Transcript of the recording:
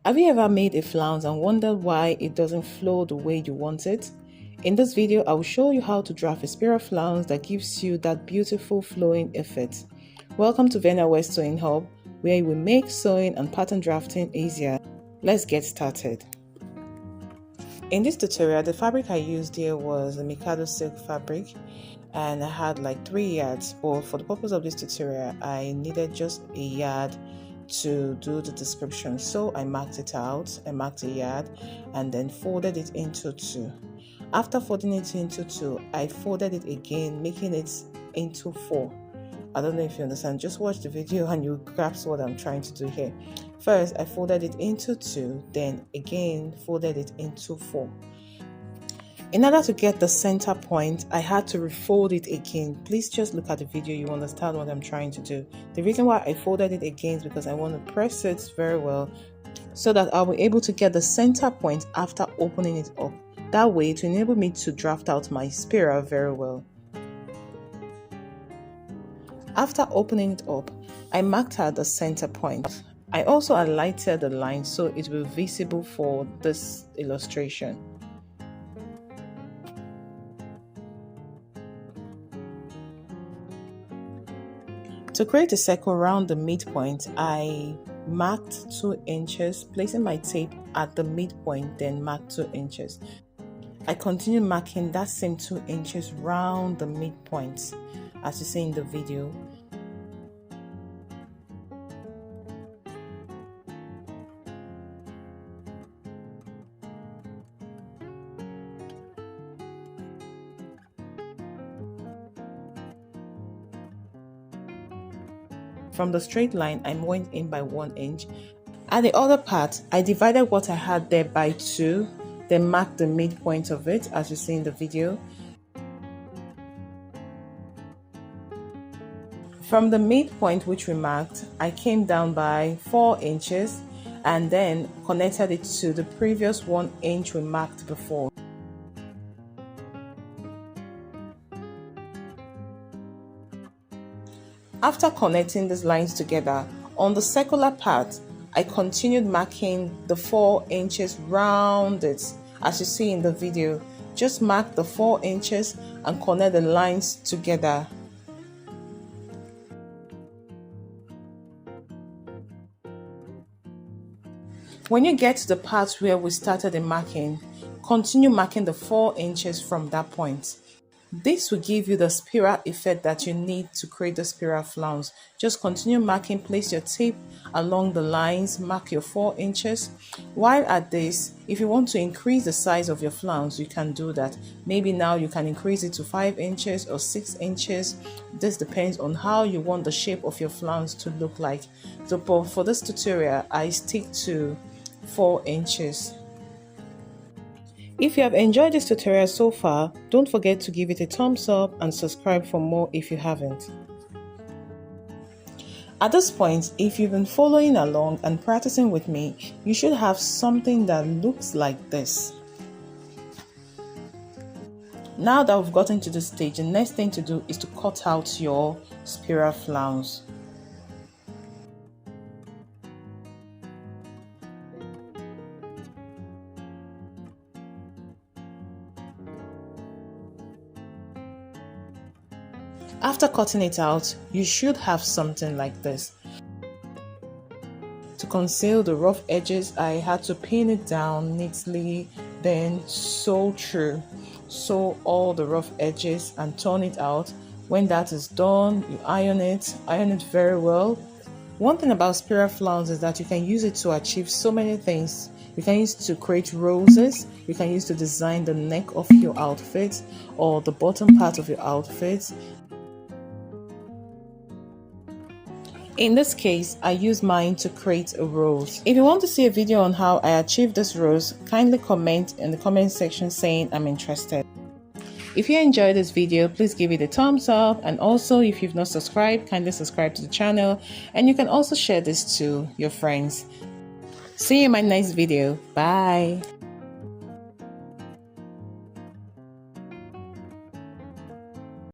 Have you ever made a flounce and wondered why it doesn't flow the way you want it? In this video, I will show you how to draft a spiral flounce that gives you that beautiful flowing effect. Welcome to Venawears Sewing Hub, where we make sewing and pattern drafting easier. Let's get started. In this tutorial, the fabric I used here was a Mikado silk fabric, and I had like 3 yards, but for the purpose of this tutorial, I needed just a yard to do the description, so I marked it out. I marked a yard and then folded it into 2. After folding it into 2, I folded it again, making it into 4. I don't know if you understand, just watch the video and you grasp what I'm trying to do here. First, I folded it into 2, then again folded it into 4. In order to get the center point, I had to refold it again. Please just look at the video, you understand what I'm trying to do. The reason why I folded it again is because I want to press it very well so that I'll be able to get the center point after opening it up. That way, to enable me to draft out my spiral very well. After opening it up, I marked out the center point. I also highlighted the line so it will be visible for this illustration. To create a circle around the midpoint, I marked 2 inches, placing my tape at the midpoint, then marked 2 inches. I continued marking that same 2 inches round the midpoint, as you see in the video. From the straight line, I went in by 1 inch. At the other part, I divided what I had there by 2, then marked the midpoint of it, as you see in the video. From the midpoint which we marked, I came down by 4 inches and then connected it to the previous 1 inch we marked before. After connecting these lines together, on the circular part, I continued marking the 4 inches round it, as you see in the video. Just mark the 4 inches and connect the lines together. When you get to the part where we started the marking, continue marking the 4 inches from that point. This will give you the spiral effect that you need to create the spiral flounce. Just continue marking, place your tape along the lines, mark your 4 inches. While at this, if you want to increase the size of your flounce, you can do that. Maybe now you can increase it to 5 inches or 6 inches. This depends on how you want the shape of your flounce to look like. So for this tutorial, I stick to 4 inches. If you have enjoyed this tutorial so far, don't forget to give it a thumbs up and subscribe for more if you haven't. At this point, if you've been following along and practicing with me, you should have something that looks like this. Now that we've gotten to this stage, the next thing to do is to cut out your spiral flounce. After cutting it out, you should have something like this. To conceal the rough edges, I had to pin it down neatly, then sew through. Sew all the rough edges and turn it out. When that is done, you iron it very well. One thing about spiral flounce is that you can use it to achieve so many things. You can use it to create roses, you can use it to design the neck of your outfit or the bottom part of your outfit. In this case, I use mine to create a rose. If you want to see a video on how I achieved this rose, kindly comment in the comment section saying I'm interested. If you enjoyed this video, please give it a thumbs up, and also if you've not subscribed, kindly subscribe to the channel, and you can also share this to your friends. See you in my next video. Bye.